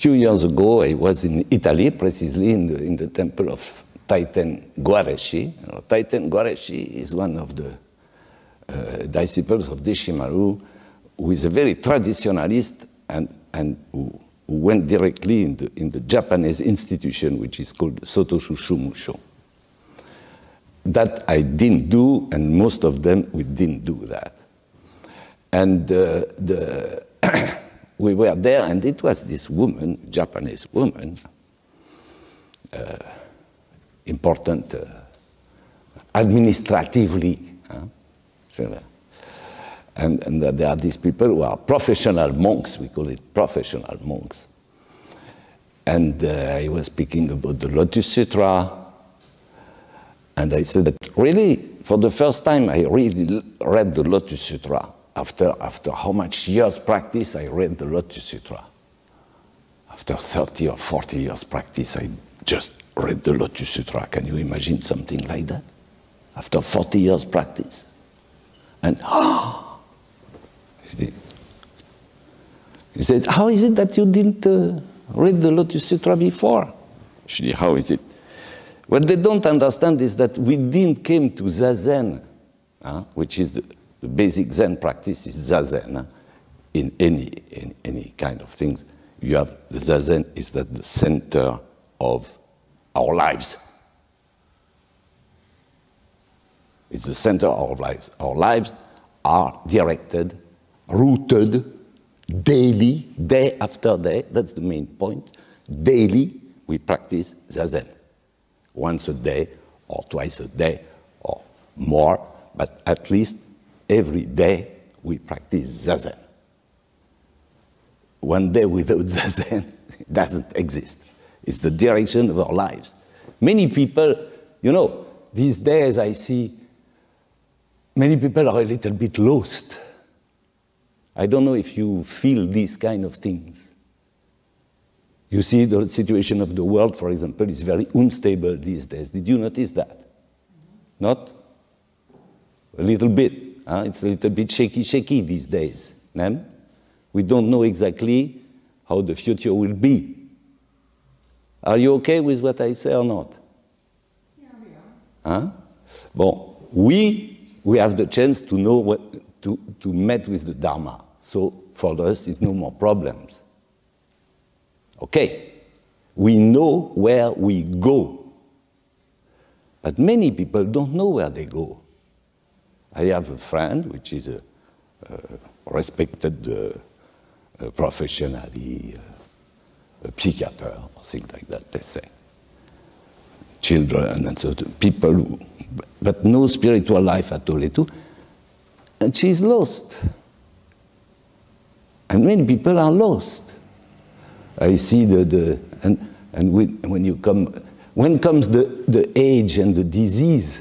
few years ago, I was in Italy, precisely in the temple of Taisen Deshimaru. Taisen Deshimaru is one of the disciples of Deshimaru, who is a very traditionalist and who went directly in the Japanese institution, which is called Soto-Zen. That I didn't do, and most of them, we didn't do that. And we were there, and it was this woman, Japanese woman, important administratively. And there are these people who are professional monks, we call it professional monks. And I was speaking about the Lotus Sutra, and I said that really, for the first time, I really read the Lotus Sutra. After how much years practice, I read the Lotus Sutra. After 30 or 40 years practice, I just read the Lotus Sutra. Can you imagine something like that? After 40 years practice. And he said, how is it that you didn't read the Lotus Sutra before? Actually, how is it? What they don't understand is that we didn't came to Zazen, which is the basic Zen practice is Zazen. In any kind of things, you have the Zazen is that the center of our lives. It's the center of our lives. Our lives are directed, rooted, daily, day after day. That's the main point. Daily, we practice Zazen. Once a day, or twice a day, or more, but at least every day we practice Zazen. One day without Zazen doesn't exist. It's the direction of our lives. Many people, you know, these days I see many people are a little bit lost. I don't know if you feel these kind of things. You see the situation of the world, for example, is very unstable these days. Did you notice that? Not? A little bit. It's a little bit shaky these days. We don't know exactly how the future will be. Are you okay with what I say or not? Yeah, we are. Bon, we have the chance to know what to meet with the Dharma. So for us, it's no more problems. Okay, we know where we go, but many people don't know where they go. I have a friend, which is a respected professionally, a psychiater, or things like that, they say. Children and so people who, but no spiritual life at all, and she's lost. And many people are lost. I see when comes the age and the disease,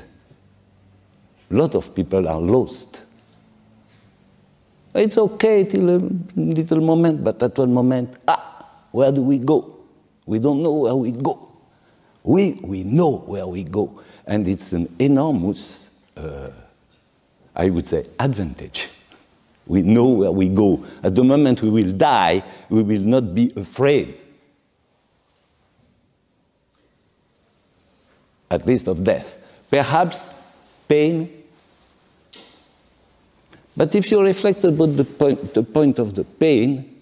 a lot of people are lost. It's okay till a little moment, but at one moment, where do we go? We don't know where we go. We know where we go, and it's an enormous, I would say, advantage. We know where we go. At the moment we will die, we will not be afraid, at least of death. Perhaps pain. But if you reflect about the point of the pain,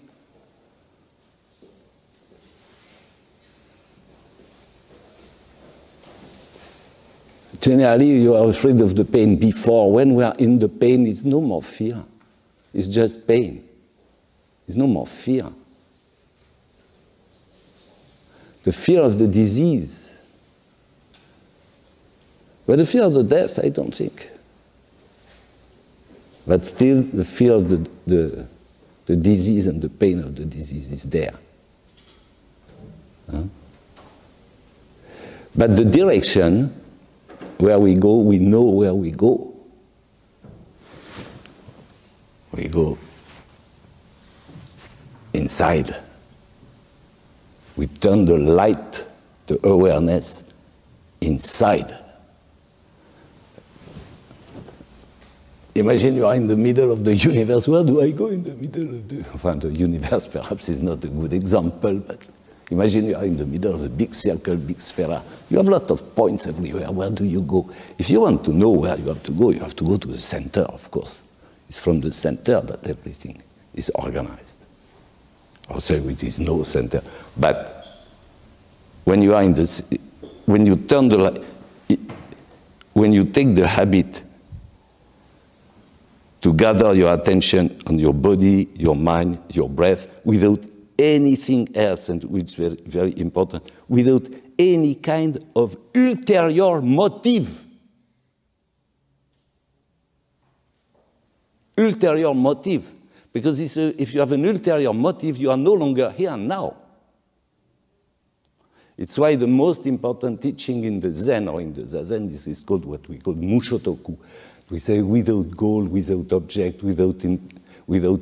generally you are afraid of the pain before. When we are in the pain, it's no more fear. It's just pain. There's no more fear. The fear of the disease. But the fear of the death, I don't think. But still, the fear of the disease and the pain of the disease is there. But the direction where we go, we know where we go. We go inside. We turn the light, the awareness, inside. Imagine you are in the middle of the universe. Where do I go in the middle of the... Well, the universe perhaps is not a good example, but imagine you are in the middle of a big circle, big sphere. You have a lot of points everywhere. Where do you go? If you want to know where you have to go to the center, of course. It's from the center that everything is organized. I'll say it is no center. But when you are in this, when you turn the light, when you take the habit to gather your attention on your body, your mind, your breath, without anything else, and which is very, very important, without any kind of ulterior motive. Ulterior motive. Because if you have an ulterior motive, you are no longer here now. It's why the most important teaching in the Zen or in the Zazen, this is called what we call mushotoku. We say without goal, without object, without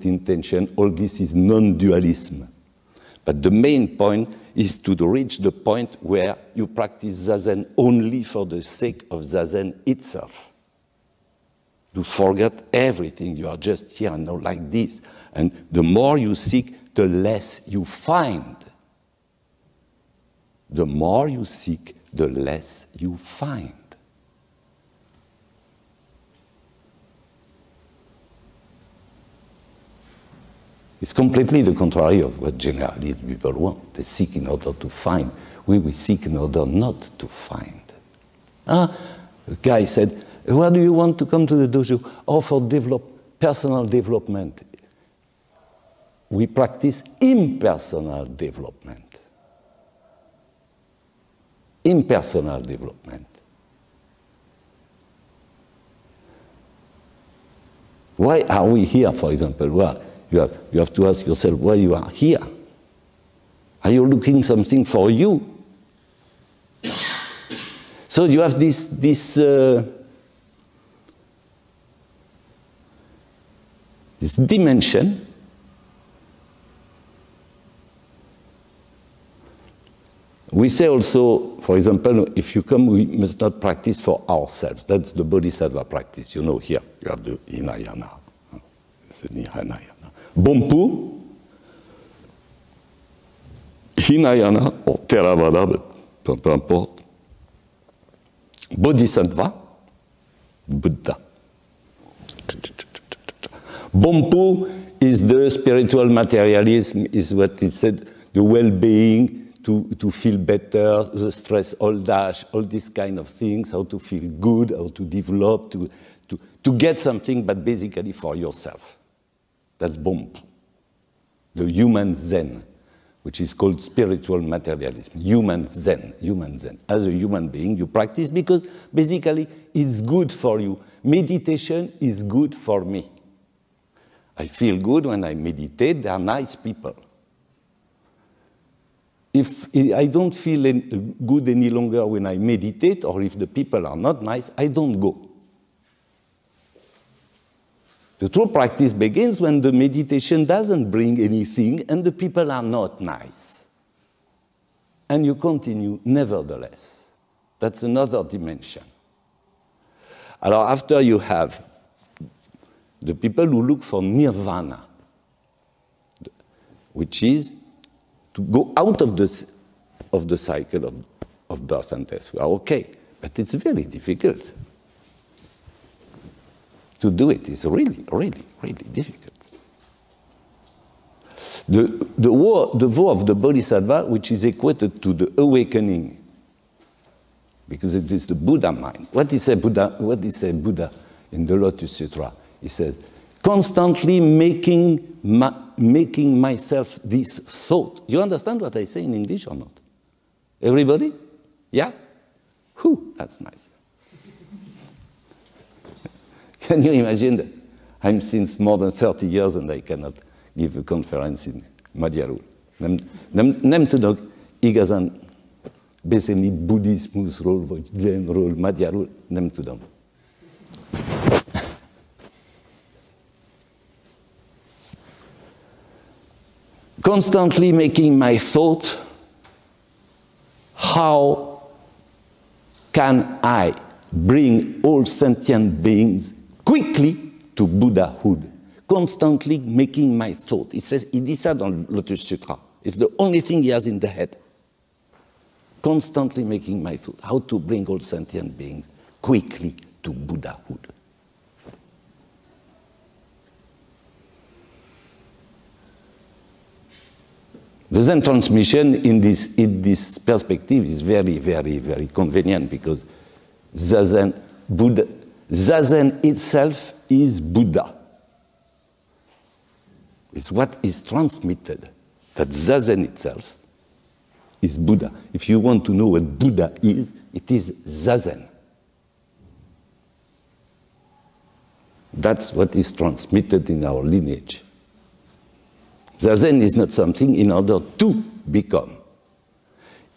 intention, all this is non-dualism. But the main point is to reach the point where you practice Zazen only for the sake of Zazen itself. To forget everything, you are just here and now like this. And the more you seek, the less you find. The more you seek, the less you find. It's completely the contrary of what generally people want. They seek in order to find. We seek in order not to find. A guy said, where do you want to come to the dojo? Oh, for personal development. We practice impersonal development. Impersonal development. Why are we here, for example? Well, you have to ask yourself why you are here. Are you looking something for you? So you have this dimension we say also, for example, if you come, we must not practice for ourselves. That's the Bodhisattva practice. You know, here you have the Hinayana. It's the Hinayana. Bompu, Hinayana, or Theravada, but peu importe. Bodhisattva, Buddha. Bompu is the spiritual materialism, is what he said, the well-being, to feel better, the stress, all these kind of things, how to feel good, how to develop, to get something, but basically for yourself. That's Bompu. The human Zen, which is called spiritual materialism. Human Zen. As a human being, you practice because basically it's good for you. Meditation is good for me. I feel good when I meditate. They are nice people. If I don't feel good any longer when I meditate, or if the people are not nice, I don't go. The true practice begins when the meditation doesn't bring anything and the people are not nice. And you continue nevertheless. That's another dimension. Alors, after you have the people who look for nirvana, which is to go out of the cycle of birth and death. We are okay, but it's very difficult. To do it is really, really, really difficult. The vow of the Bodhisattva, which is equated to the awakening, because it is the Buddha mind. What is a Buddha in the Lotus Sutra? He says, constantly making myself this thought. You understand what I say in English or not? Everybody? Yeah? Whew, that's nice. Can you imagine that? I'm since more than 30 years and I cannot give a conference in magyarul. Nem tudok igazán beszélni buddhizmusról vagy zenről magyarul, nem tudom. Constantly making my thought, how can I bring all sentient beings quickly to Buddhahood, constantly making my thought. He says, he dit ça dans le Lotus Sutra. It's the only thing he has in the head. Constantly making my thought. How to bring all sentient beings quickly to Buddhahood. The Zen transmission in this perspective is very, very, very convenient because Zazen itself is Buddha. It's what is transmitted. That Zazen itself is Buddha. If you want to know what Buddha is, it is Zazen. That's what is transmitted in our lineage. Zazen is not something in order to become.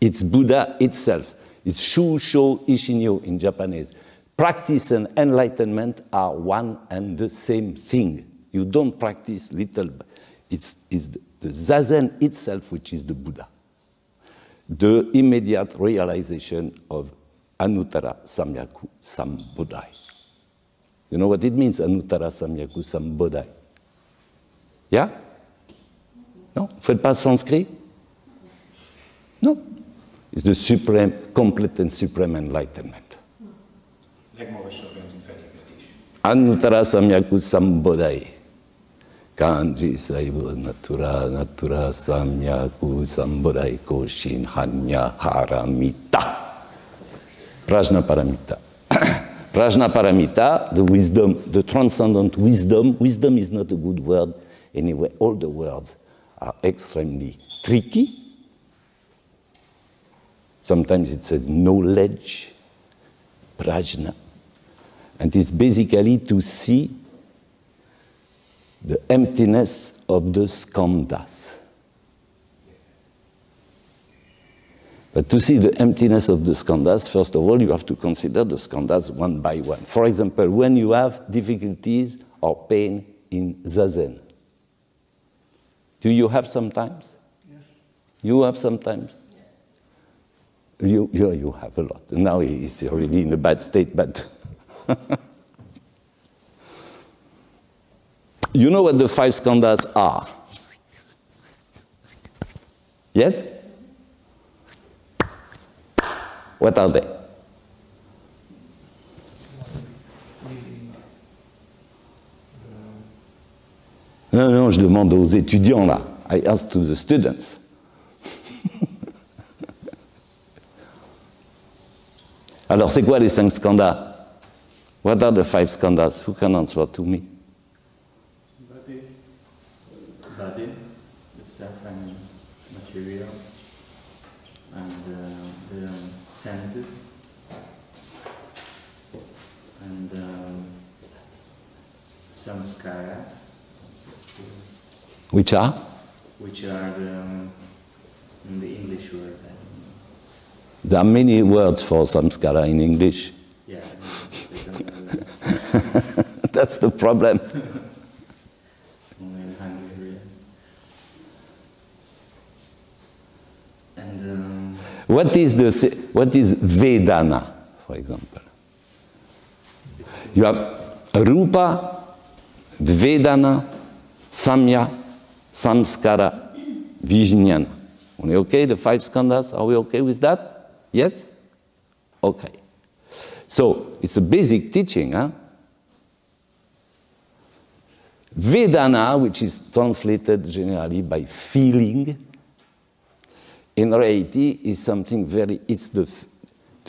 It's Buddha itself. It's Shusho Ishinyo in Japanese. Practice and enlightenment are one and the same thing. You don't practice little. It's the Zazen itself which is the Buddha. The immediate realization of Anuttara Samyaku Sambodhai. You know what it means, Anuttara Samyaku Sambodhai? Yeah? Non? Vous faites pas sanskrit? No. It's the supreme, complete and supreme enlightenment. Anuttara Samyaku Sambodhai. Kanji Saivu Natura Samyaku Sambodhai Koshin Hanya Haramita. Prajnaparamita. Prajnaparamita, the wisdom, the transcendent wisdom. Wisdom is not a good word anyway. All the words are extremely tricky. Sometimes it says knowledge, prajna. And it's basically to see the emptiness of the skandhas. But to see the emptiness of the skandhas, first of all, you have to consider the skandhas one by one. For example, when you have difficulties or pain in Zazen, do you have sometimes? Yes. You have sometimes? Yeah. You have a lot. Now he's really in a bad state, but you know what the 5 skandhas are? Yes? What are they? Non, je demande aux étudiants là. I ask to the students. Alors, c'est quoi les 5 skandhas? What are the 5 skandhas? Who can answer to me? Body itself and material, and the senses, and samskaras. Which are? Which are the English word. There are many words for samskara in English. Yeah. That's the problem. Only in Hungary. And what is Vedana, for example? You have Rupa, Vedana, Samya, Samskara, Vijnana. Are we okay? The 5 skandhas, are we okay with that? Yes? Okay. So, it's a basic teaching, huh? Vedana, which is translated generally by feeling, in reality is something it's the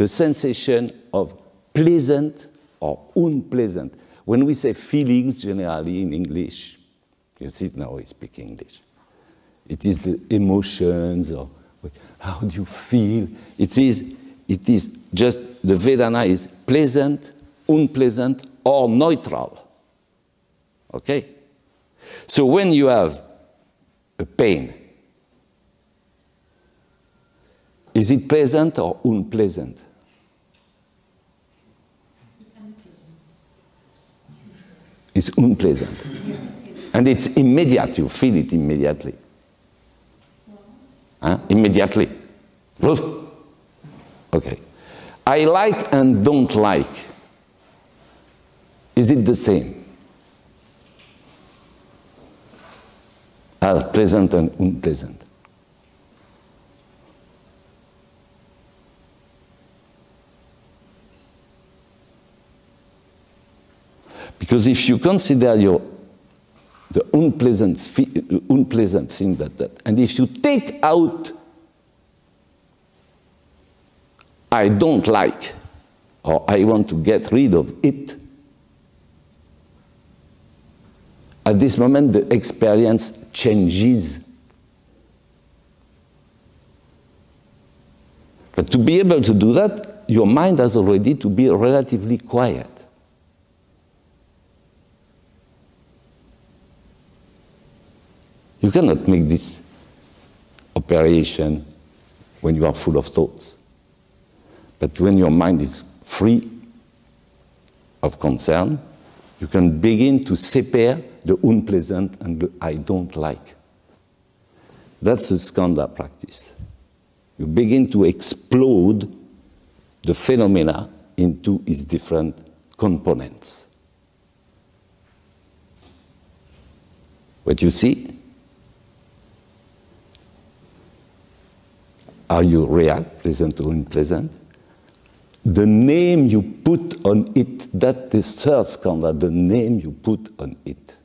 sensation of pleasant or unpleasant. When we say feelings generally in English, you see now we speak English. It is the emotions, or how do you feel? It is just, the Vedana is pleasant, unpleasant, or neutral. Okay? So when you have a pain, is it pleasant or unpleasant? It's unpleasant. And it's immediate, you feel it immediately. Huh? Immediately. Okay. I like and don't like. Is it the same? are pleasant and unpleasant. Because if you consider the unpleasant thing and if you take out I don't like, or I want to get rid of it, at this moment the experience changes. But to be able to do that, your mind has already to be relatively quiet. You cannot make this operation when you are full of thoughts. But when your mind is free of concern, you can begin to separate the unpleasant and the I don't like. That's the skandha practice. You begin to explode the phenomena into its different components. What you see? Are you real, pleasant or unpleasant? The name you put on it, that is third skandha, the name you put on it.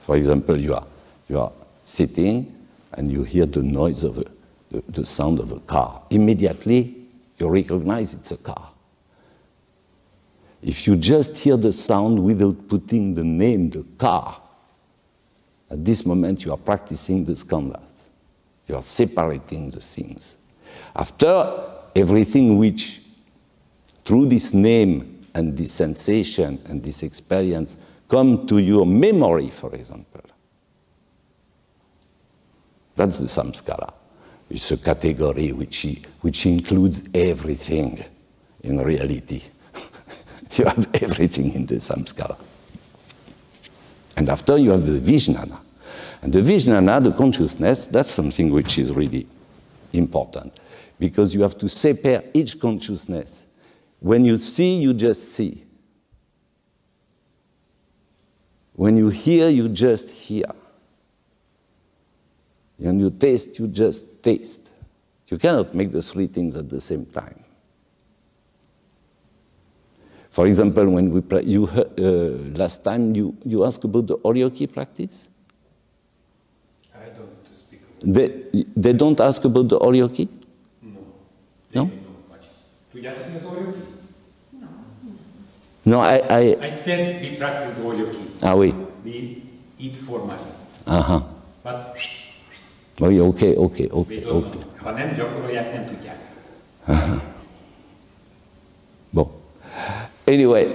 For example, you are sitting and you hear the noise of the sound of a car. Immediately, you recognize it's a car. If you just hear the sound without putting the name, the car, at this moment you are practicing the skandhas. You are separating the things. After, everything which, through this name and this sensation and this experience, come to your memory, for example. That's the samskara. It's a category which includes everything in reality. You have everything in the samskara. And after you have the vijnana. And the vijnana, the consciousness, that's something which is really important. Because you have to separate each consciousness. When you see, you just see. When you hear, you just hear. When you taste, you just taste. You cannot make the three things at the same time. For example, when we play, you heard, last time you asked about the oryoki practice? I don't speak about they don't ask about the oryoki? No. No? Don't know what is. Do you have oryoki? No, I said we practice the oryoki. Ah, oui. We eat formally. Uh-huh. But Oh, yeah, okay. they don't know. Ha nem gyakorolják, nem tudják. Bon. Anyway,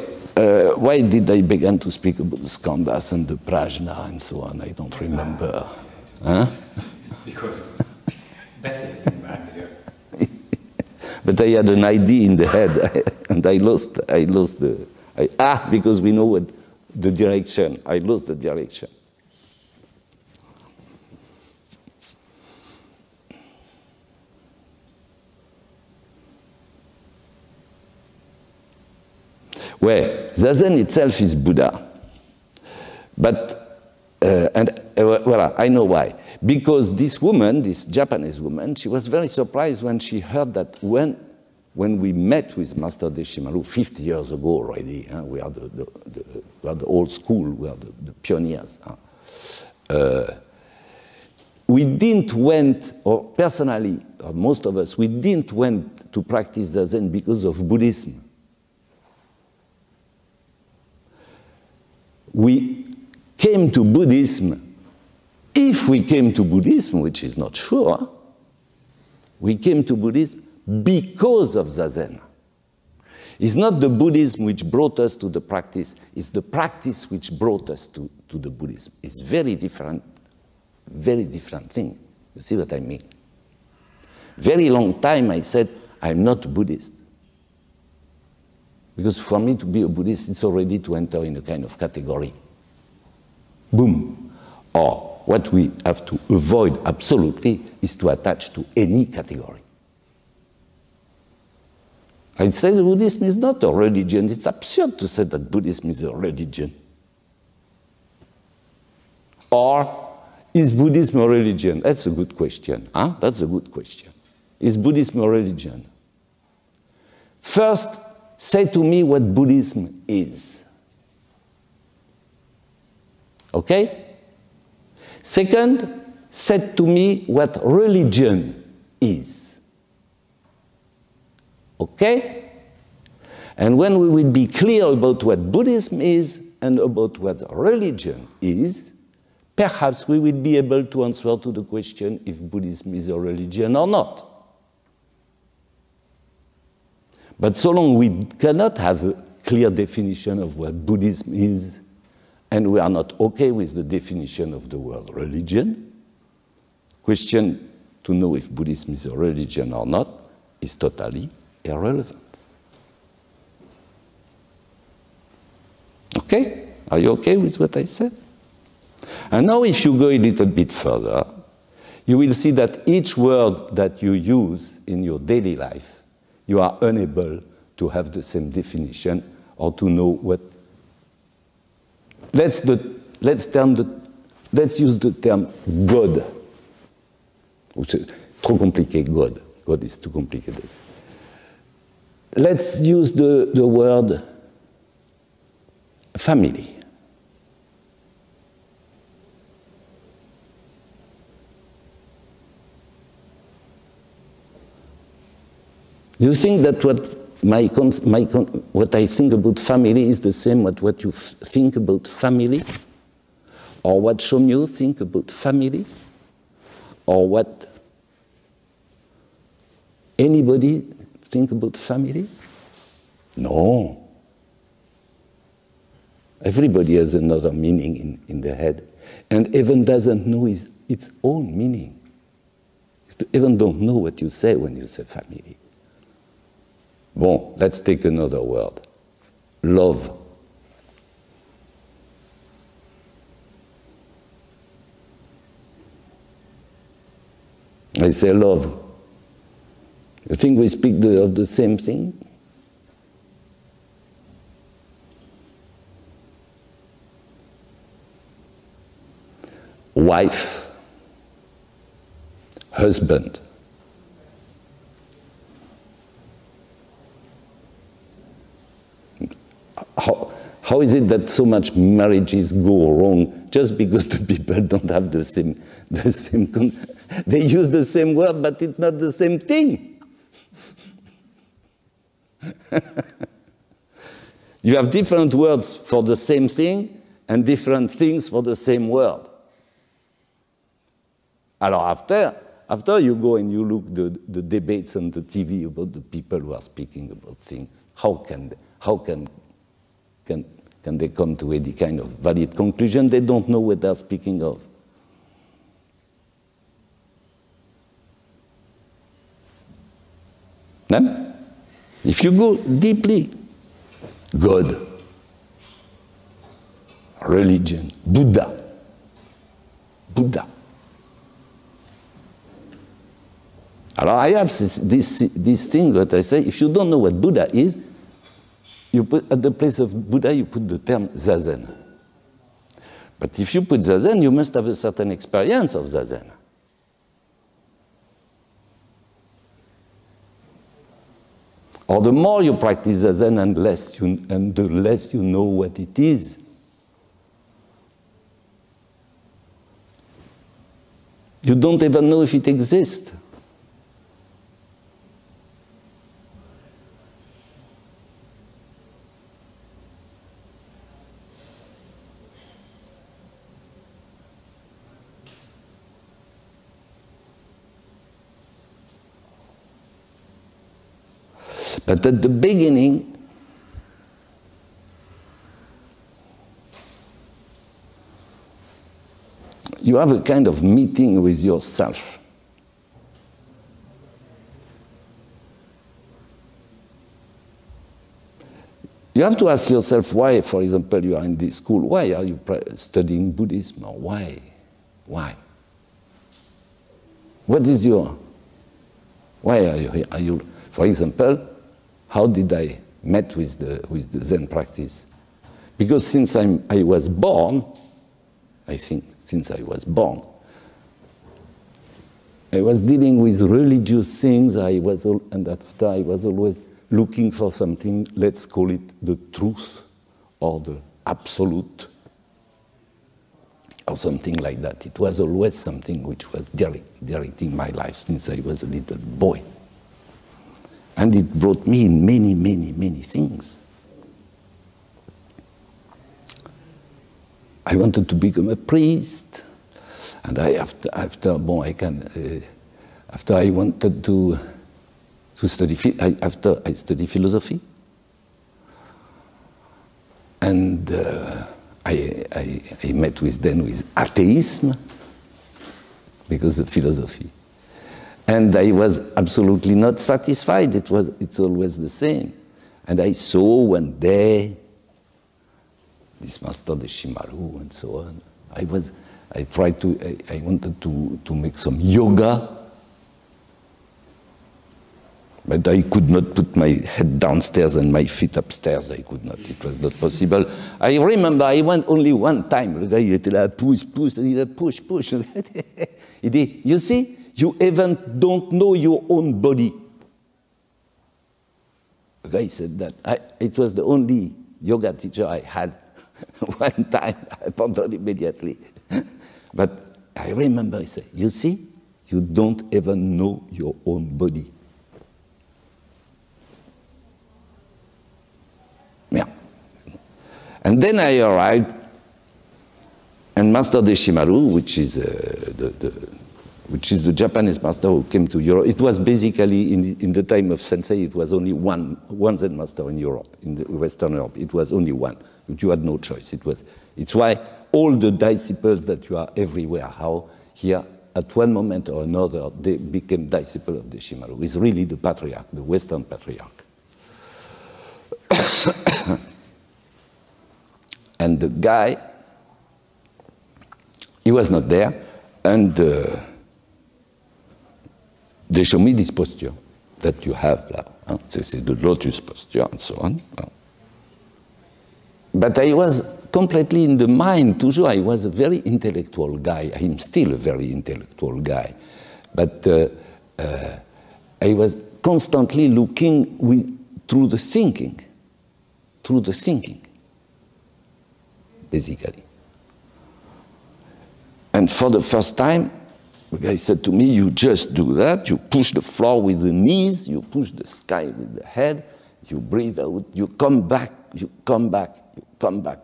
why did I begin to speak about the skandhas and the prajna and so on? I don't remember. Huh? Because beszéltünk bármiről. But I had an idea in the head, and I lost the... because we know what the direction. I lost the direction. Well, Zazen itself is Buddha. But, well, I know why. Because this woman, this Japanese woman, she was very surprised when she heard that when we met with Master Deshimaru 50 years ago already, we are the old school, we are the pioneers. We didn't went, or personally, or most of us, we didn't went to practice Zazen because of Buddhism. We came to Buddhism, if we came to Buddhism, which is not sure, we came to Buddhism because of Zazen. It's not the Buddhism which brought us to the practice, it's the practice which brought us to the Buddhism. It's very different thing. You see what I mean? Very long time I said, I'm not Buddhist. Because for me to be a Buddhist, it's already to enter in a kind of category. Boom. Or what we have to avoid absolutely is to attach to any category. I say that Buddhism is not a religion. It's absurd to say that Buddhism is a religion. Or is Buddhism a religion? That's a good question. Huh? That's a good question. Is Buddhism a religion? First, say to me what Buddhism is. Okay? Second, say to me what religion is. Okay? And when we will be clear about what Buddhism is and about what religion is, perhaps we will be able to answer to the question if Buddhism is a religion or not. But so long we cannot have a clear definition of what Buddhism is, and we are not okay with the definition of the word religion, question to know if Buddhism is a religion or not is totally irrelevant. Okay? Are you okay with what I said? And now if you go a little bit further, you will see that each word that you use in your daily life, you are unable to have the same definition or to know what. Let's use the term God. C'est trop compliqué, God. God is too complicated. Let's use the word family. Do you think that what I think about family is the same as what you think about family? Or what Shomyo think about family? Or what anybody think about family? No. Everybody has another meaning in the head. And even doesn't know its own meaning. You even don't know what you say when you say family. Bon, let's take another word. Love. I say love. You think we speak of the same thing? Wife, husband. How is it that so much marriages go wrong just because the people don't have the same they use the same word, but it's not the same thing. You have different words for the same thing and different things for the same word. Alors after you go and you look the debates on the TV about the people who are speaking about things, how can they come to any kind of valid conclusion? They don't know what they're speaking of. No? If you go deeply, God, religion, Buddha. Alors I have this thing that I say, if you don't know what Buddha is, you put, at the place of Buddha, you put the term Zazen. But if you put Zazen, you must have a certain experience of Zazen. Or the more you practice Zazen and the less you know what it is. You don't even know if it exists. But at the beginning, you have a kind of meeting with yourself. You have to ask yourself why, for example, you are in this school. Why are you studying Buddhism? Or why? Why? What is your... Why are you here? Are you, for example, how did I met with the Zen practice? Because since I was born, I think, since I was born. I was dealing with religious things, and after I was always looking for something, let's call it the truth or the absolute or something like that. It was always something which was directing my life since I was a little boy. And it brought me in many, many, many things. I wanted to become a priest, and after I wanted to study, after I studied philosophy, and I met with atheism because of philosophy, and I was absolutely not satisfied. It's always the same, and I saw one day this Master Deshimaru and so on. I wanted to make some yoga, but I could not put my head downstairs and my feet upstairs. I could not. It was not possible. I remember I went only one time. Le gars, il était là, push. Il a push. Il dit, you see, you even don't know your own body. The guy said that. It was the only yoga teacher I had. One time, I abandoned immediately. But I remember he said, you see, you don't even know your own body. Yeah. And then I arrived, and Master Deshimaru, which is the Japanese master who came to Europe. It was basically, in the time of Sensei, it was only one Zen master in Europe, in Western Europe. It was only one. But you had no choice. It's why all the disciples that you are everywhere, how here, at one moment or another, they became disciples of Deshimaru. He's really the patriarch, the Western patriarch. And the guy, he was not there, and they showed me this posture that you have now. Huh? This is the lotus posture and so on. But I was completely in the mind, toujours. I was a very intellectual guy. I'm still a very intellectual guy. But I was constantly looking through the thinking, basically. And for the first time, the guy said to me, you just do that, you push the floor with the knees, you push the sky with the head, you breathe out, you come back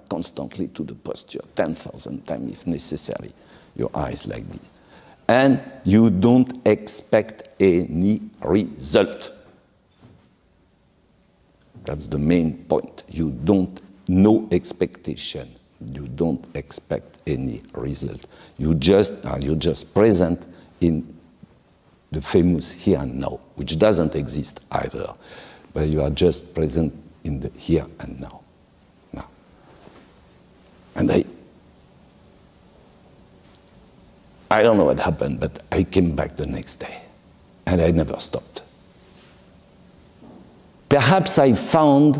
constantly to the posture, 10,000 times if necessary, your eyes like this. And you don't expect any result. That's the main point. You don't, no expectation. You don't expect any result. You're just present in the famous here and now, which doesn't exist either. But you are just present in the here and now. And I don't know what happened, but I came back the next day, and I never stopped. Perhaps I found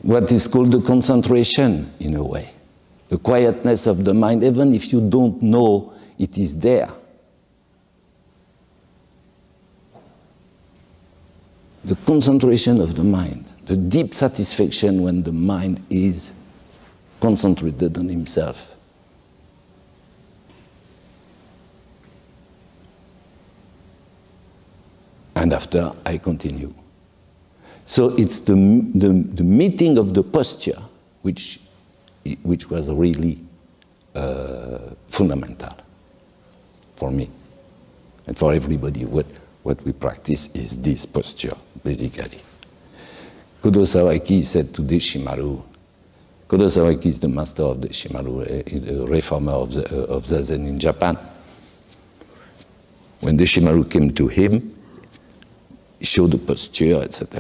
what is called the concentration, in a way. The quietness of the mind, even if you don't know it is there. The concentration of the mind, the deep satisfaction when the mind is concentrated on himself. And after, I continue. So it's the meeting of the posture which was really fundamental for me and for everybody. What we practice is this posture, basically. Kodo Sawaki said to Deshimaru, Kodo Sawaki is the master of Deshimaru, a reformer of Zazen in Japan. When Deshimaru came to him, he showed the posture, etc.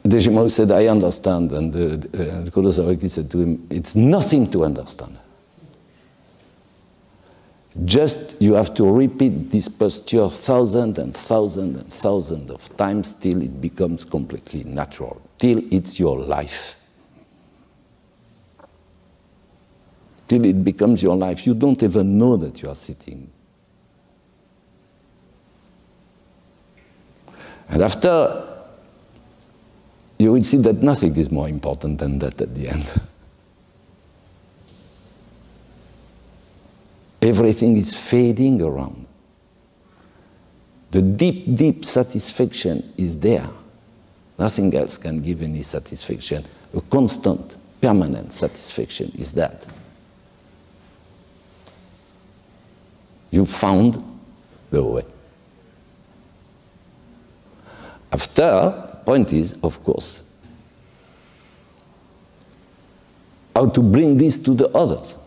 Deshimaru said, I understand, and Kodo Sawaki said to him, it's nothing to understand. Just you have to repeat this posture thousands and thousands and thousands of times till it becomes completely natural, till it's your life. till it becomes your life. You don't even know that you are sitting. And after, you will see that nothing is more important than that at the end. Everything is fading around. The deep, deep satisfaction is there. Nothing else can give any satisfaction. A constant, permanent satisfaction is that. You found the way. After, the point is, of course, how to bring this to the others.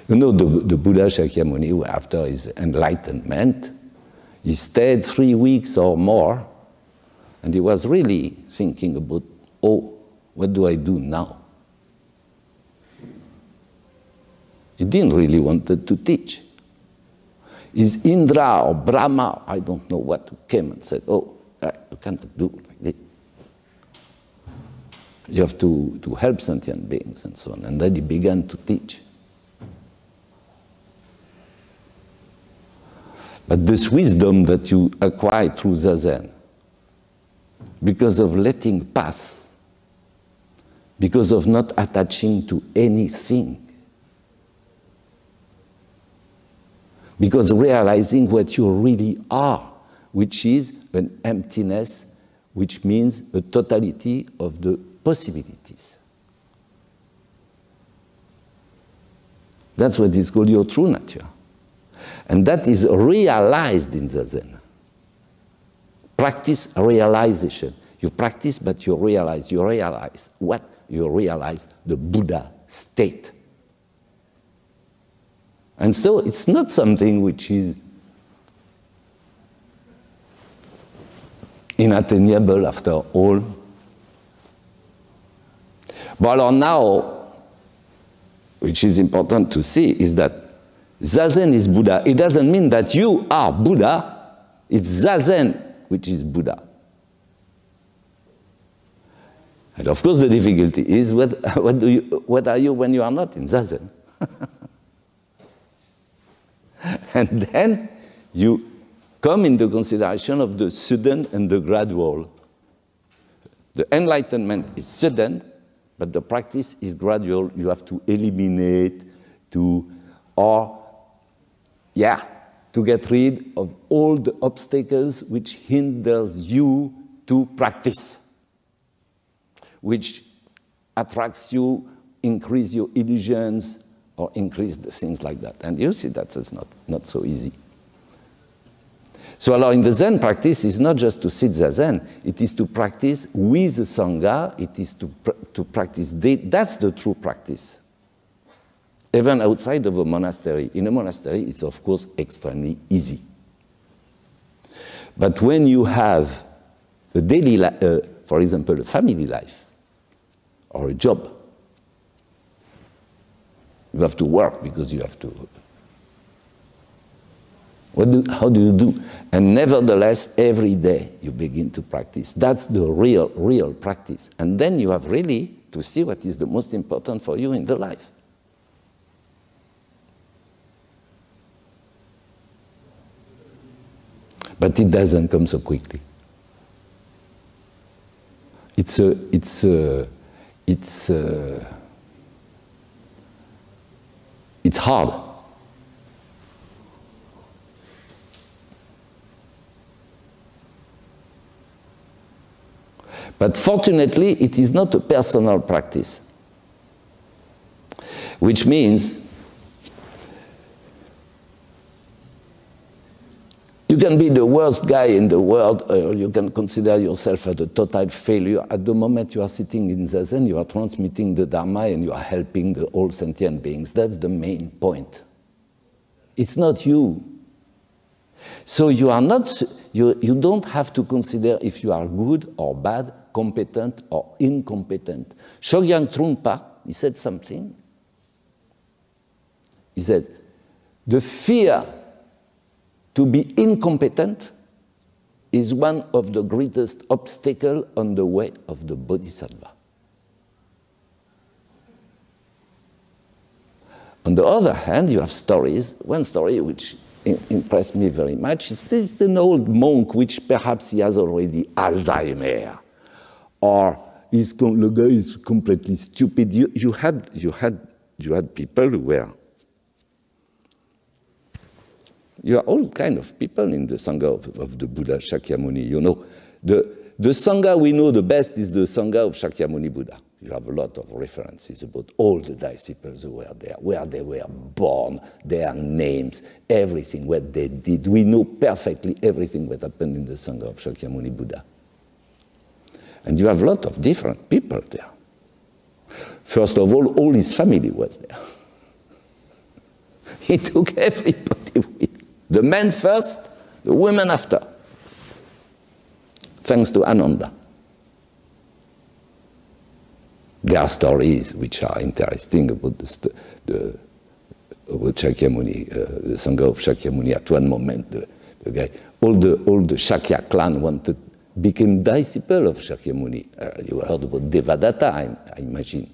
You know, the Buddha Shakyamuni, after his enlightenment, he stayed 3 weeks or more, and he was really thinking about, oh, what do I do now? He didn't really want to teach. His Indra or Brahma, I don't know what, came and said, oh, you cannot do it like this. You have to help sentient beings and so on. And then he began to teach. But this wisdom that you acquire through Zazen, because of letting pass, because of not attaching to anything, because realizing what you really are, which is an emptiness, which means a totality of the possibilities. That's what is called your true nature. And that is realized in the Zen. Practice realization. You practice, but you realize. You realize what? You realize the Buddha state. And so it's not something which is inattainable after all. But now, which is important to see, is that Zazen is Buddha. It doesn't mean that you are Buddha. It's Zazen which is Buddha. And of course the difficulty is, what are you when you are not in Zazen? And then you come into consideration of the sudden and the gradual. The enlightenment is sudden, but the practice is gradual. You have to eliminate, to get rid of all the obstacles which hinders you to practice, which attracts you, increase your illusions, or increase the things like that. And you see that it's not so easy. So in the Zen practice is not just to sit Zazen, it is to practice with the Sangha, it is to practice, that's the true practice. Even outside of a monastery. In a monastery, it's of course extremely easy. But when you have a daily life, for example, a family life, or a job, you have to work because you have to. How do you do? And nevertheless, every day you begin to practice. That's the real practice. And then you have really to see what is the most important for you in the life. But it doesn't come so quickly. It's hard. But fortunately, it is not a personal practice, which means you can be the worst guy in the world, or you can consider yourself as a total failure. At the moment you are sitting in Zazen, you are transmitting the Dharma and you are helping the all sentient beings. That's the main point. It's not you. So you are not, you don't have to consider if you are good or bad, competent or incompetent. Chogyam Trungpa, he said something. He said, the fear to be incompetent is one of the greatest obstacles on the way of the Bodhisattva. On the other hand, you have stories. One story which impressed me very much is an old monk which perhaps he has already Alzheimer, or the guy is completely stupid. You had people who were. You are all kind of people in the Sangha of the Buddha Shakyamuni. You know, the Sangha we know the best is the Sangha of Shakyamuni Buddha. You have a lot of references about all the disciples who were there, where they were born, their names, everything, what they did. We know perfectly everything that happened in the Sangha of Shakyamuni Buddha. And you have a lot of different people there. First of all his family was there. He took everybody with. The men first, the women after. Thanks to Ananda. There are stories which are interesting about about Shakyamuni, the Sangha of Shakyamuni. At one moment, the guy, all the Shakya clan became disciple of Shakyamuni. You heard about Devadatta, I imagine.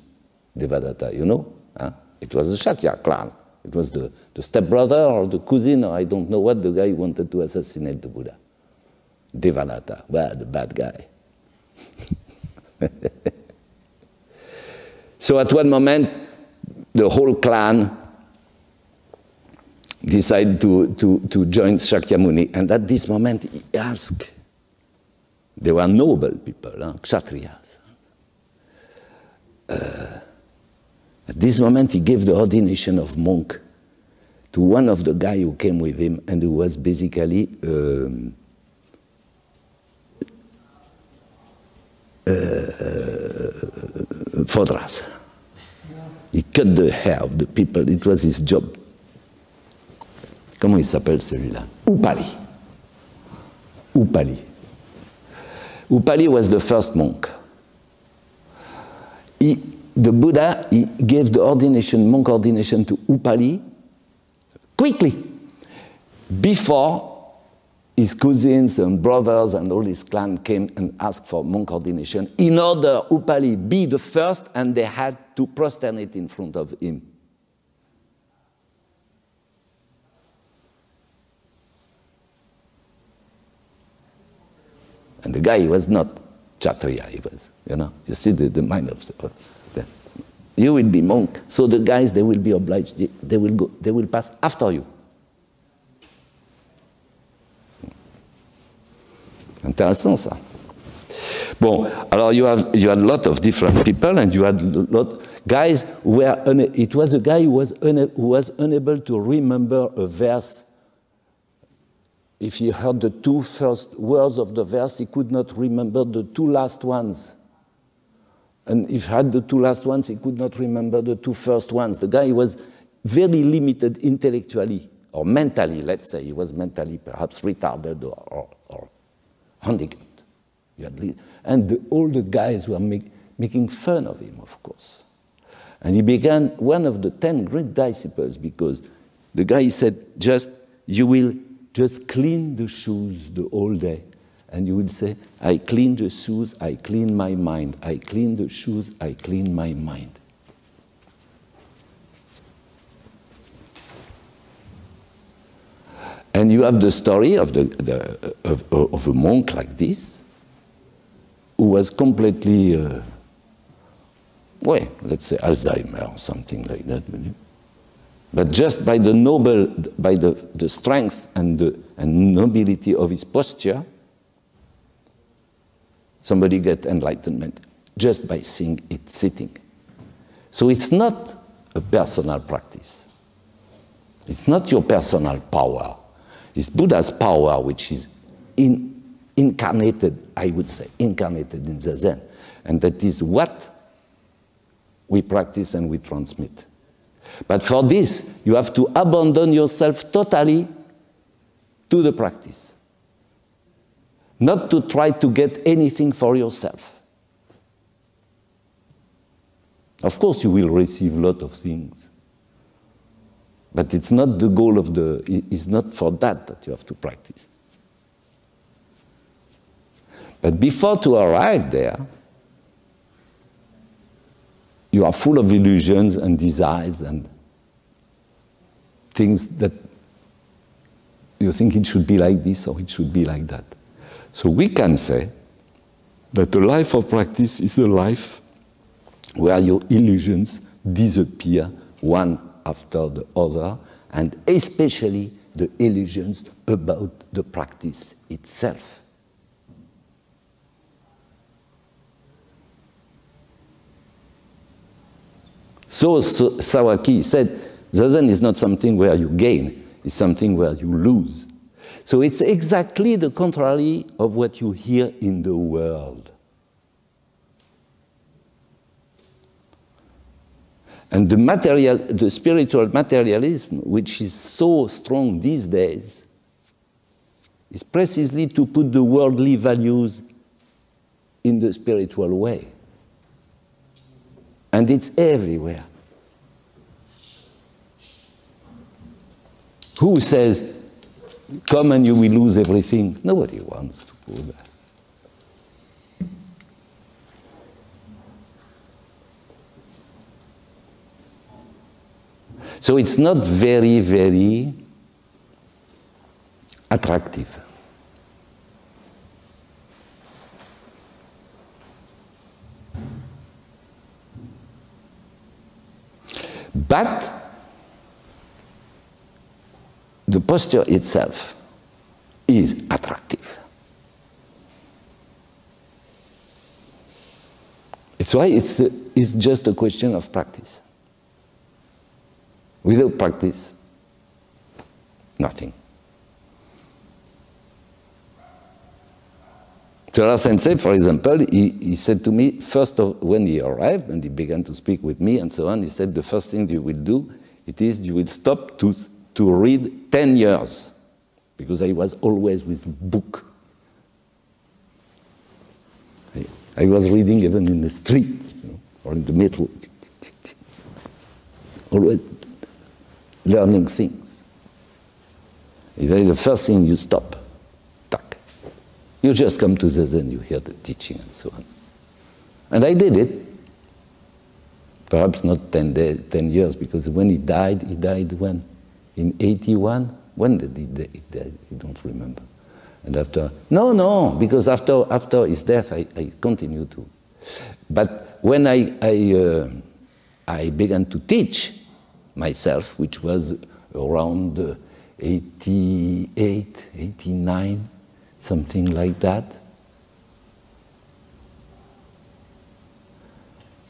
Devadatta, you know? Huh? It was the Shakya clan. It was the stepbrother or the cousin, or I don't know what, the guy who wanted to assassinate the Buddha. Devadatta, well, the bad guy. So at one moment, the whole clan decided to join Shakyamuni, and at this moment he asked, they were noble people, kshatriyas. At this moment he gave the ordination of monk to one of the guys who came with him and who was basically Fodras. Il cut the hair of the people, it was his job. Comment il s'appelle celui-là? Upali. Upali. Upali was the first monk. The Buddha, he gave the ordination, monk ordination to Upali quickly, before his cousins and brothers and all his clan came and asked for monk ordination, in order Upali be the first, and they had to prosternate in front of him. And the guy, he was not Kshatriya, he was, you know, you see the mind of the, you will be monk, so the guys, they will be obliged, they will pass after you. Intéressant ça. Bon, alors you had a lot of different people, and you had a lot guys who were. It was a guy who was unable to remember a verse. If he heard the two first words of the verse, he could not remember the two last ones. And if he had the two last ones, he could not remember the two first ones. The guy was very limited intellectually or mentally. Let's say he was mentally perhaps retarded or handicapped. And all the guys were making fun of him, of course. And he began one of the 10 great disciples, because the guy said, you will just clean the shoes the whole day. And you will say, I clean the shoes, I clean my mind. I clean the shoes, I clean my mind. And you have the story of a monk like this, who was completely, well, let's say Alzheimer or something like that. But just by the the strength and nobility of his posture, somebody get enlightenment just by seeing it sitting. So it's not a personal practice. It's not your personal power. It's Buddha's power, which is incarnated, I would say, incarnated in the Zen. And that is what we practice and we transmit. But for this, you have to abandon yourself totally to the practice. Not to try to get anything for yourself. Of course, you will receive a lot of things. But it's not the goal of it's not for that you have to practice. But before to arrive there, you are full of illusions and desires, and things that you think it should be like this or it should be like that. So we can say that a life of practice is a life where your illusions disappear one after the other, and especially the illusions about the practice itself. So Sawaki said, Zazen is not something where you gain, it's something where you lose. So it's exactly the contrary of what you hear in the world. And the spiritual materialism, which is so strong these days, is precisely to put the worldly values in the spiritual way. And it's everywhere. Who says, come and you will lose everything? Nobody wants to do that. So it's not very, very attractive. But the posture itself is attractive. It's why it's just a question of practice. Without practice, nothing. Tora Sensei, for example, he said to me, when he arrived and he began to speak with me and so on, he said, the first thing you will do, it is you will stop to read 10 years, because I was always with book. I was reading even in the street, you know, or in the metro. Always learning things. The first thing you stop, tack. You just come to the Zen, you hear the teaching and so on. And I did it. Perhaps not 10 years, because when he died when? In 81? When did he die? I don't remember. And after, no, because after his death, I continued to. But when I began to teach myself, which was around 88, 89, something like that.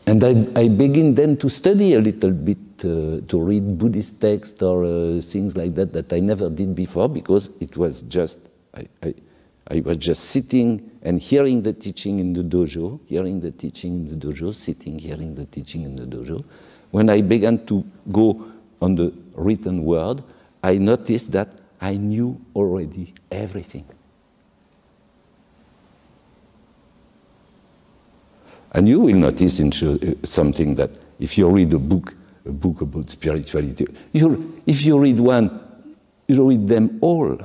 And I begin then to study a little bit, to read Buddhist texts or things like that that I never did before, because it was just, I was just sitting and hearing the teaching in the dojo, sitting, hearing the teaching in the dojo. When I began to go on the written word, I noticed that I knew already everything. And you will notice in something that if you read a book about spirituality, if you read one, you read them all.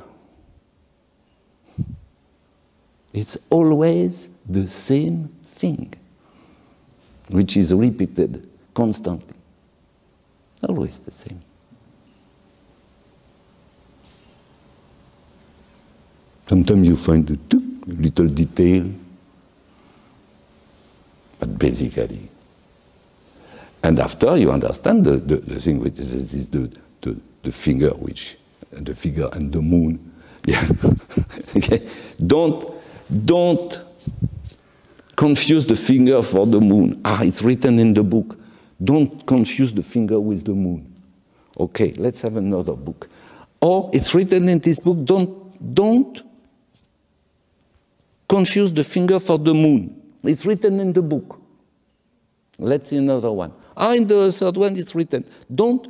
It's always the same thing, which is repeated constantly. Always the same. Sometimes you find a little detail, but basically. And after you understand the thing which is the finger, the figure and the moon. Yeah. Okay. Don't confuse the finger for the moon. It's written in the book. Don't confuse the finger with the moon. Okay, let's have another book. Or it's written in this book, don't confuse the finger for the moon. It's written in the book. Let's see another one. In the third one it's written, don't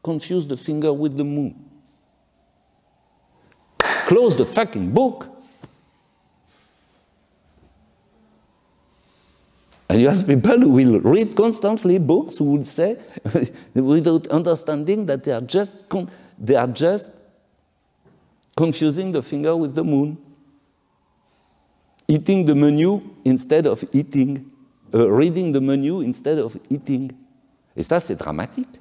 confuse the finger with the moon. Close the fucking book. And you have people who will read constantly books who will say, without understanding that they are just confusing the finger with the moon. Eating the menu instead of eating. Reading the menu instead of eating. Et ça, c'est dramatique.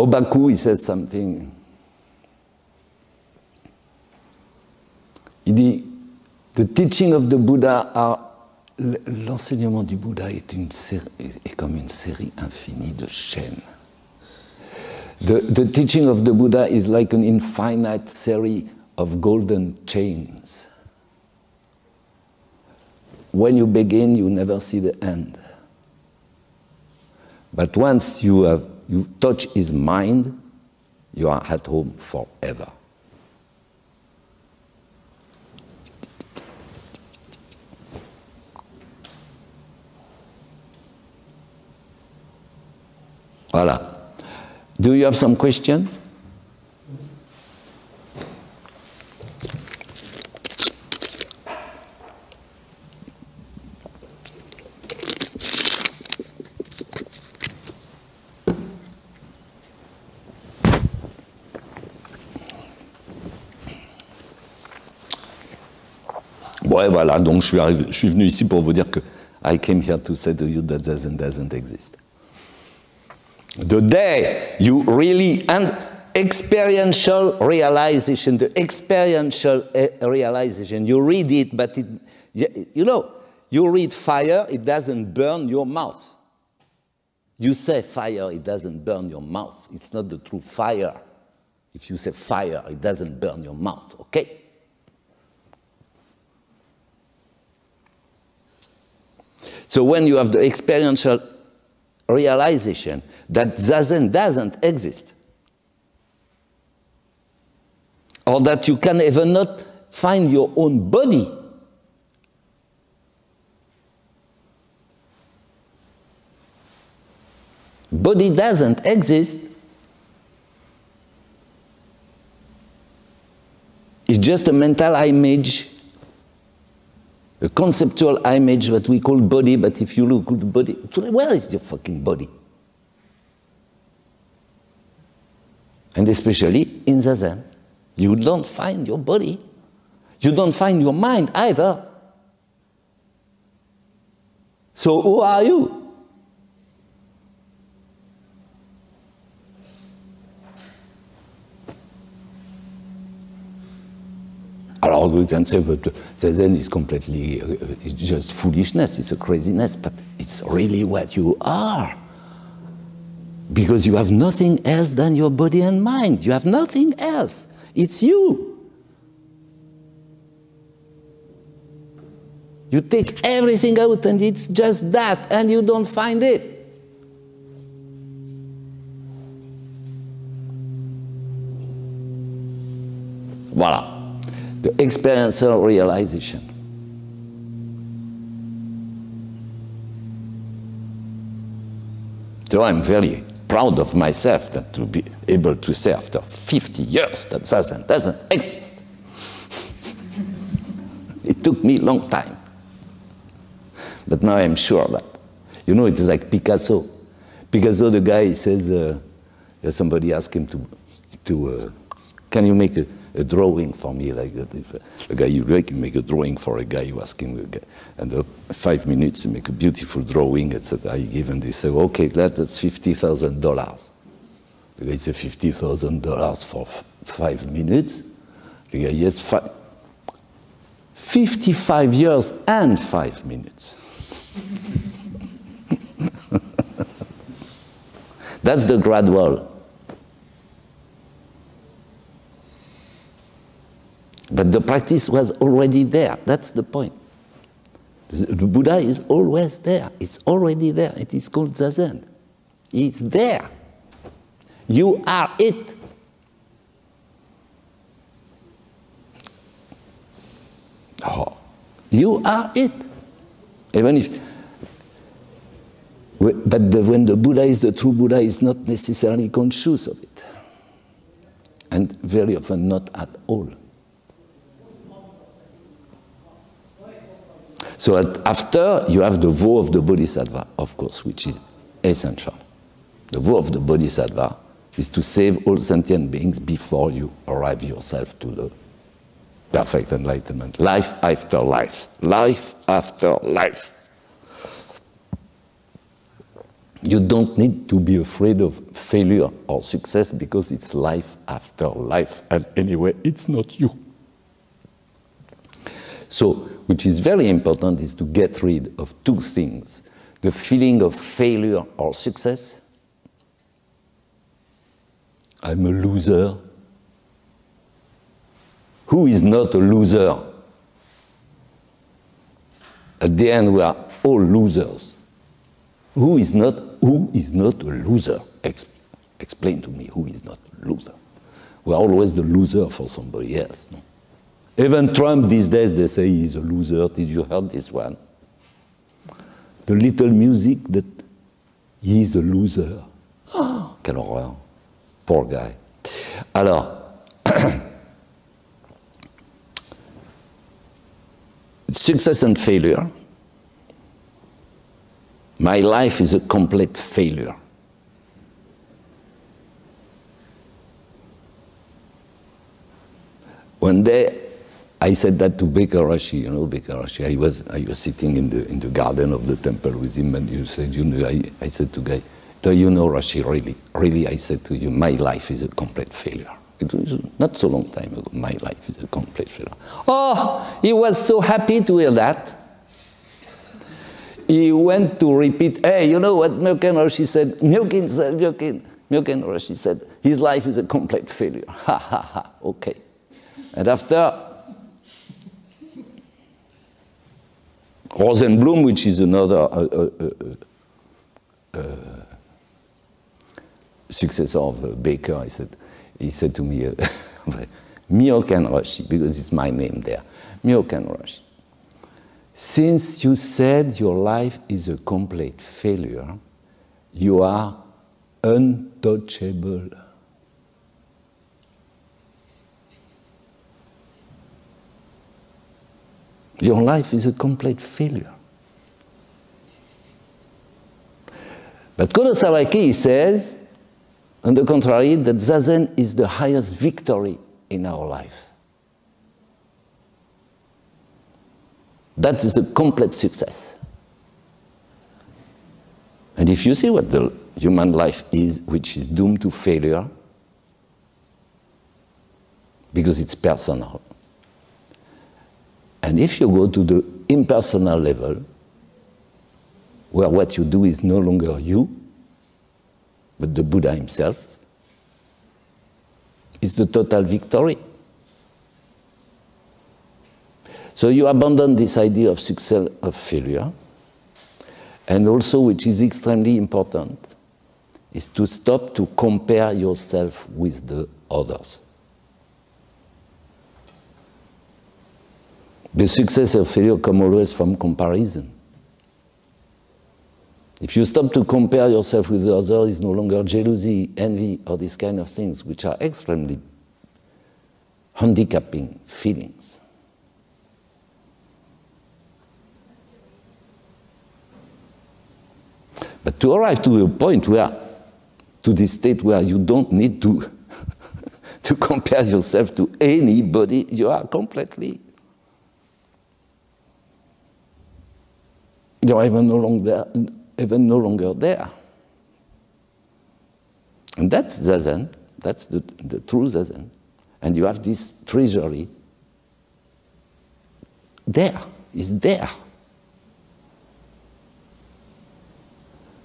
Obaku, he says something. Il dit, the teaching of the Buddha are, l'enseignement du Bouddha est comme une série infinie de chaînes. The teaching of the Buddha is like an infinite series of golden chains. When you begin, you never see the end. But once you touch his mind, you are at home forever. Voilà. Do you have some questions? Ouais, voilà, donc je suis venu ici pour vous dire que I came here to say to you that Zen doesn't exist. The day you really, and experiential realization, the experiential realization, you read it, but it, you know, you read fire, it doesn't burn your mouth. You say fire, it doesn't burn your mouth. It's not the true fire. If you say fire, it doesn't burn your mouth, okay? So when you have the experiential realization that Zazen doesn't exist, or that you can even not find your own body, body doesn't exist, it's just a mental image, a conceptual image that we call body, but if you look at the body, where is your fucking body? And especially in the Zen, you don't find your body. You don't find your mind either. So who are you? Alors we can say, but the Zen is completely, it's just foolishness, it's a craziness, but it's really what you are. Because you have nothing else than your body and mind. You have nothing else. It's you. You take everything out and it's just that, and you don't find it. Voilà. The experiential realization. So I'm very proud of myself that to be able to say after 50 years that Zazen doesn't exist. It took me a long time. But now I'm sure that. You know, it is like Picasso. Picasso, the guy, he says, somebody asked him to can you make a drawing for me like that? If a guy you like, you make a drawing for a guy, you ask him, and 5 minutes you make a beautiful drawing, etc. You give him, they say, okay, that's $50,000. The guy said, $50,000 for 5 minutes? The guy, yes, 55 years and 5 minutes. That's the gradual. But the practice was already there. That's the point. The Buddha is always there. It's already there. It is called Zazen. It's there. You are it. Oh, you are it. Even if, but when the Buddha is the true Buddha, is not necessarily conscious of it, and very often not at all. So after, you have the vow of the Bodhisattva, of course, which is essential. The vow of the Bodhisattva is to save all sentient beings before you arrive yourself to the perfect enlightenment. Life after life. Life after life. You don't need to be afraid of failure or success because it's life after life. And anyway, it's not you. So, which is very important is to get rid of two things. The feeling of failure or success. I'm a loser. Who is not a loser? At the end, we are all losers. Who is not a loser? Explain to me who is not a loser. We are always the loser for somebody else. No? Even Trump these days, they say he's a loser. Did you hear this one? The little music that he's a loser. Oh, quelle horreur. Poor guy. Alors, success and failure. My life is a complete failure. One day, I said that to Baker Rashi, you know, Baker Rashi. I was sitting in the garden of the temple with him, and you said, you know, I said to Guy, do you know, Rashi, really, I said to you, my life is a complete failure. It was not so long time ago. My life is a complete failure. Oh, he was so happy to hear that. He went to repeat, hey, you know what Myoken Rashi said? Myoken Rashi said, his life is a complete failure. Ha, ha, ha, okay. And after, Rosenblum, which is another successor of Baker, he said to me, Myoken Rashi, because it's my name there, Myoken Rashi. Since you said your life is a complete failure, you are untouchable. Your life is a complete failure. But Kurosawaki says, on the contrary, that Zazen is the highest victory in our life. That is a complete success. And if you see what the human life is, which is doomed to failure, because it's personal, and if you go to the impersonal level, where what you do is no longer you, but the Buddha himself, it's the total victory. So you abandon this idea of success, of failure, and also, which is extremely important, is to stop to compare yourself with the others. The success and failure come always from comparison. If you stop to compare yourself with the other, it's no longer jealousy, envy, or these kind of things, which are extremely handicapping feelings. But to arrive to a point where, to this state where you don't need to, to compare yourself to anybody, you are completely, you're even no longer there. And that's Zazen, that's the true Zazen. And you have this treasury there, it's there.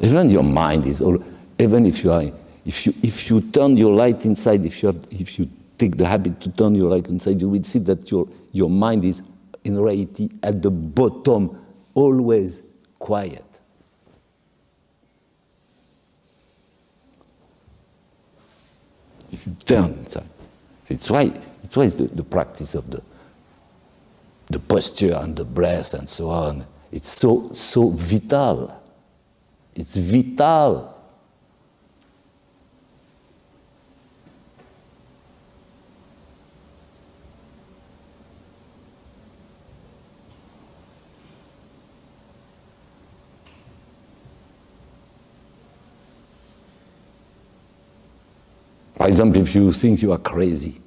Even your mind is all, even if you are, if you turn your light inside, if you take the habit to turn your light inside, you will see that your mind is in reality at the bottom, always quiet. If you turn inside. So it's why the practice of the posture and the breath and so on, it's so vital. It's vital. For example, if you think you are crazy,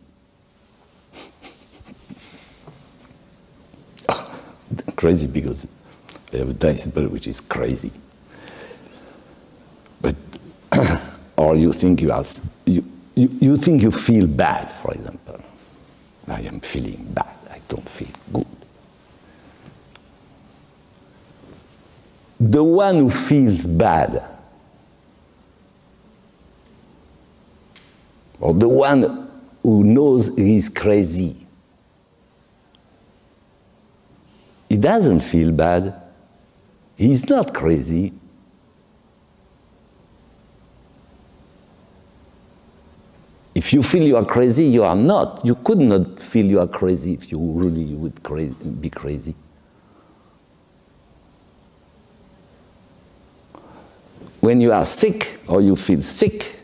crazy because I have a disciple which is crazy. or you think you think you feel bad, for example. I am feeling bad, I don't feel good. The one who feels bad, or the one who knows he's crazy, he doesn't feel bad, he's not crazy. If you feel you are crazy, you are not. You could not feel you are crazy if you really would be crazy. When you are sick or you feel sick,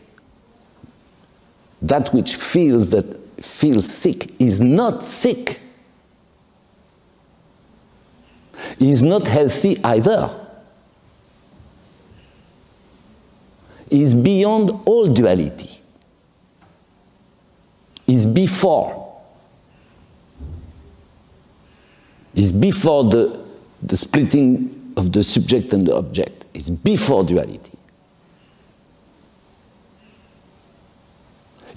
that which feels sick is not sick. Is not healthy either. Is beyond all duality. Is before. Is before the splitting of the subject and the object. Is before duality.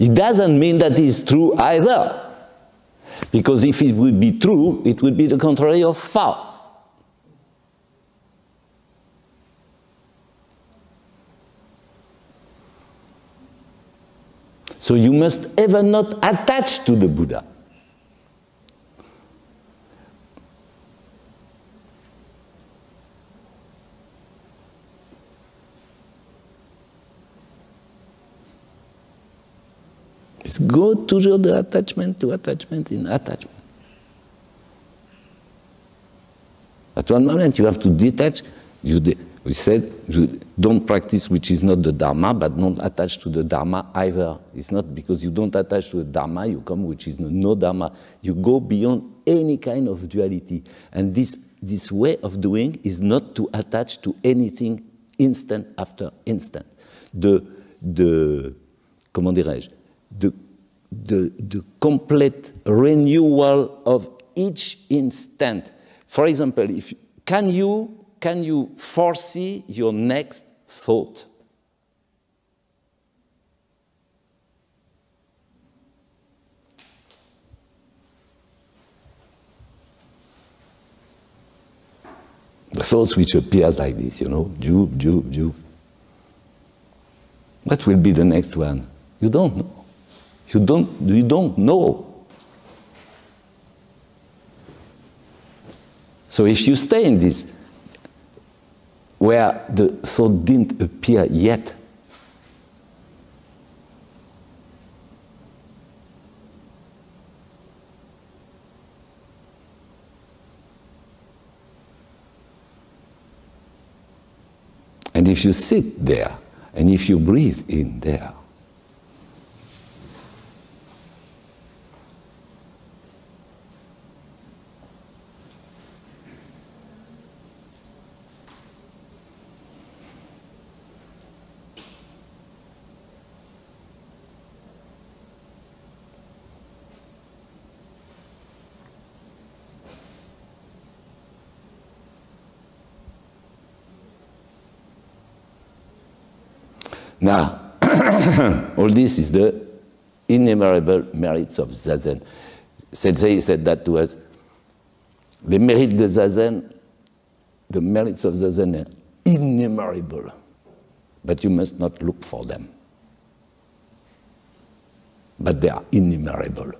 It doesn't mean that it is true either. Because if it would be true, it would be the contrary of false. So you must ever not attach to the Buddha. It's go toujours de attachment to attachment in attachment. At one moment you have to detach. We said, don't practice which is not the Dharma, but don't attach to the Dharma either. It's not because you don't attach to the Dharma, you come which is no Dharma. You go beyond any kind of duality. And this way of doing is not to attach to anything instant after instant. Comment dirais-je? The complete renewal of each instant. For example, can you foresee your next thought? The thoughts which appears like this, you know, Ju. What will be the next one? You don't know. You don't know. So if you stay in this, where the thought didn't appear yet, and if you sit there, and if you breathe in there, now, all this is the innumerable merits of Zazen. Sensei said that to us. Les mérites de Zazen, the merits of Zazen are innumerable, but you must not look for them. But they are innumerable.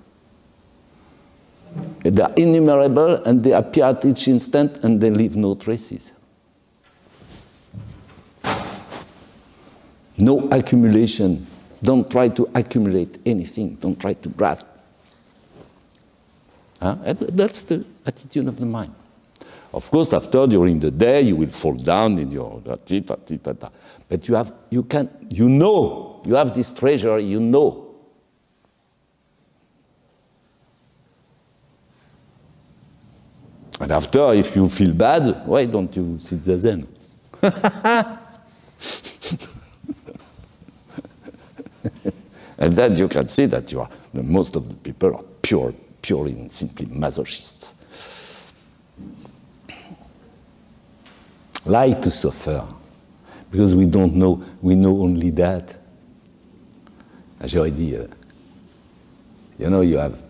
They are innumerable and they appear at each instant and they leave no traces. No accumulation. Don't try to accumulate anything. Don't try to grasp. That's the attitude of the mind. Of course, after, during the day, you will fall down in your... But you have this treasure, you know. And after, if you feel bad, why don't you sit Zazen? And then you can see that most of the people are purely and simply masochists. Like to suffer. because we don't know, we know only that. J'aurais dit, you know, you have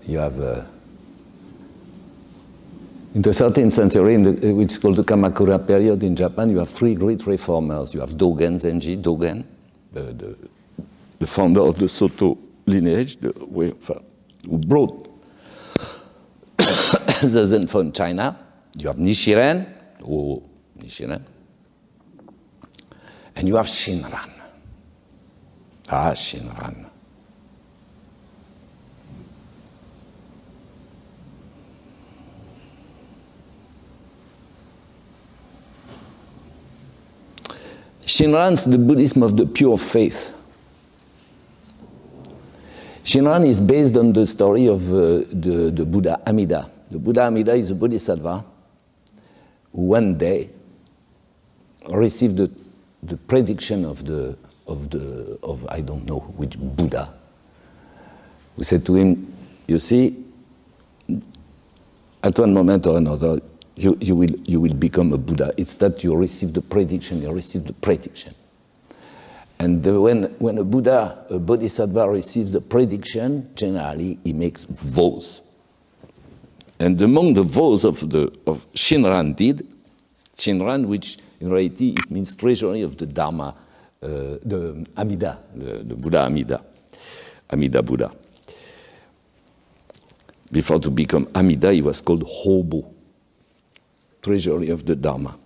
in the 13th century, which is called the Kamakura period in Japan, you have three great reformers. You have Dogen Zenji, Dogen, the founder of the Soto lineage, who brought the Zen from China. You have Nichiren, and you have Shinran. Shinran. Shinran is the Buddhism of the pure faith. Shinran is based on the story of the Buddha Amida. The Buddha Amida is a bodhisattva who one day received the prediction of I don't know which Buddha, who said to him, you see, at one moment or another, you will become a Buddha. It's that you receive the prediction, And when a Buddha, a bodhisattva receives a prediction, generally he makes vows. And among the vows of Shinran did, Shinran, which in reality it means treasury of the Dharma, the Amida, the Buddha Amida, Amida Buddha. Before to become Amida, he was called Hobo, treasury of the Dharma.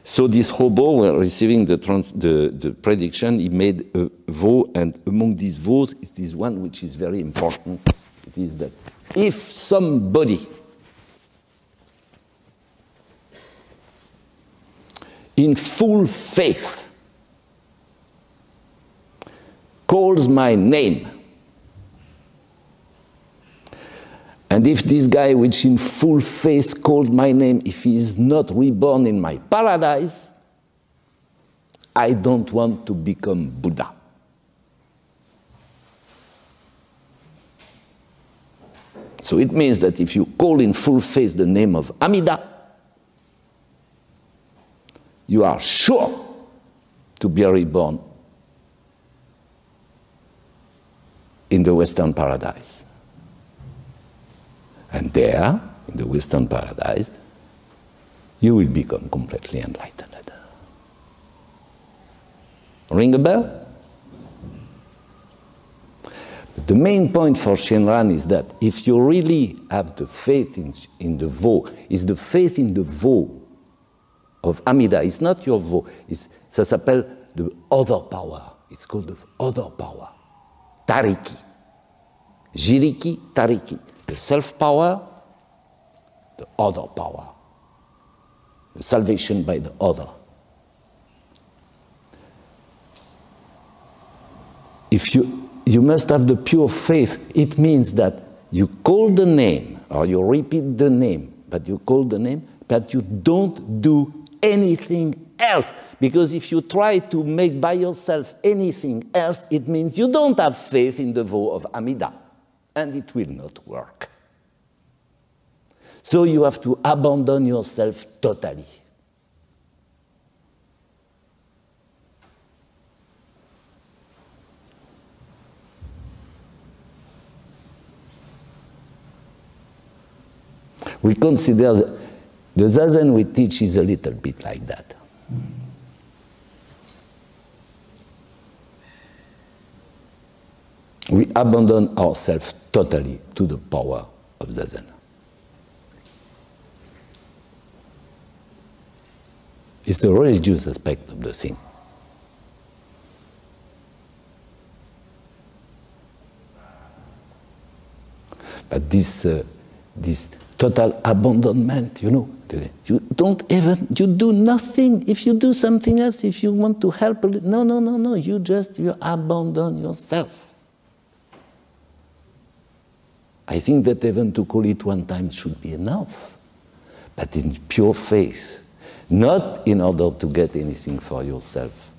So this hobo, while receiving the prediction, he made a vow, and among these vows, it is one which is very important. It is that if somebody in full faith calls my name, and if this guy which in full faith called my name, if he is not reborn in my paradise, I don't want to become Buddha. So it means that if you call in full faith the name of Amida, you are sure to be reborn in the Western paradise. And there, in the Western paradise, you will become completely enlightened. Ring a bell? But the main point for Shinran is that if you really have the faith in the vow, is the faith in the vow of Amida. It's not your vow. Ça s'appelle the other power. It's called the other power. Tariki. Jiriki, Tariki. The self-power, the other power. The salvation by the other. If you must have the pure faith, it means that you call the name, or you repeat the name, but you call the name, but you don't do anything else. Because if you try to make by yourself anything else, it means you don't have faith in the vow of Amida. And it will not work. So you have to abandon yourself totally. We consider the Zazen we teach is a little bit like that. We abandon ourselves totally to the power of Zazen. It's the religious aspect of the thing. But this total abandonment, you know, you do nothing. If you do something else, if you want to help, no, you abandon yourself. I think that even to call it one time should be enough, but in pure faith, not in order to get anything for yourself.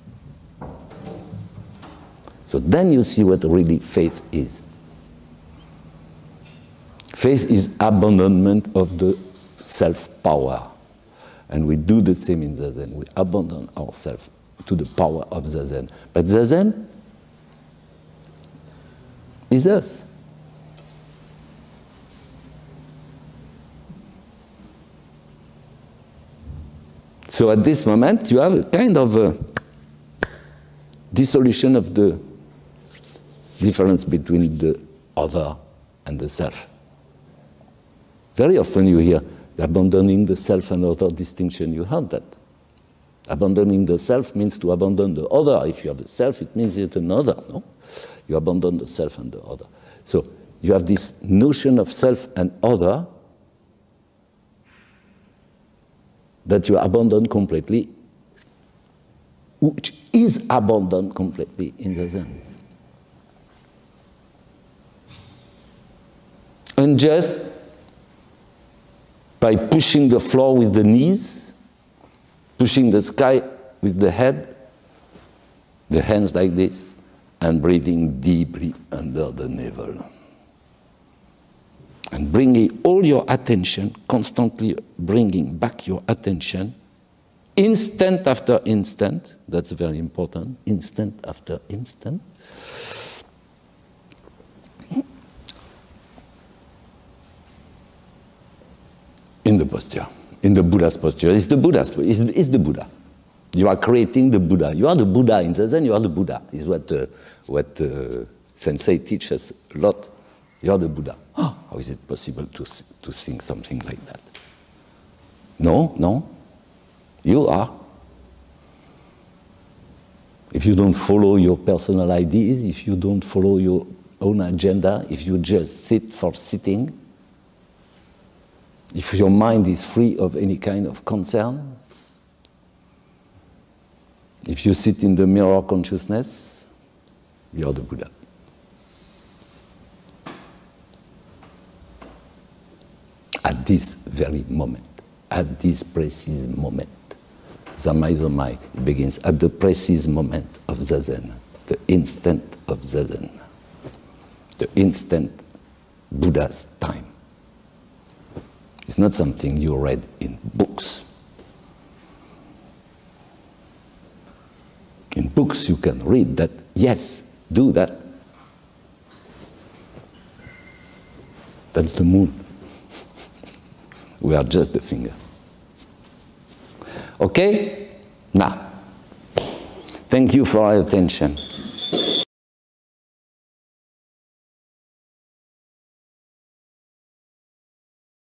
So then you see what really faith is. Faith is abandonment of the self-power, And we do the same in Zazen. We abandon ourselves to the power of Zazen. But Zazen is us. So at this moment, you have a kind of a dissolution of the difference between the other and the self. Very often you hear abandoning the self and other distinction. You heard that. Abandoning the self means to abandon the other. If you have a self, it means it's another, no? You abandon the self and the other. So you have this notion of self and other that you abandon completely, which is abandoned completely in the Zen. And just by pushing the floor with the knees, pushing the sky with the head, the hands like this, and breathing deeply under the navel. And bringing all your attention, constantly bringing back your attention, instant after instant, that's very important, instant after instant, in the posture, in the Buddha's posture. It's the Buddha's posture, it's the Buddha. You are creating the Buddha. You are the Buddha in Zazen, you are the Buddha. Is what Sensei teaches a lot. You are the Buddha. Oh, how is it possible to think something like that? No, no. You are. If you don't follow your personal ideas, if you don't follow your own agenda, if you just sit for sitting, if your mind is free of any kind of concern, if you sit in the mirror consciousness, you are the Buddha. At this very moment, at this precise moment, Zamaizomai begins at the precise moment of Zazen, the instant of Zazen, the instant Buddha's time. It's not something you read in books. In books you can read that, yes, do that. That's the moon. We are just the finger. Okay? Now, thank you for your attention.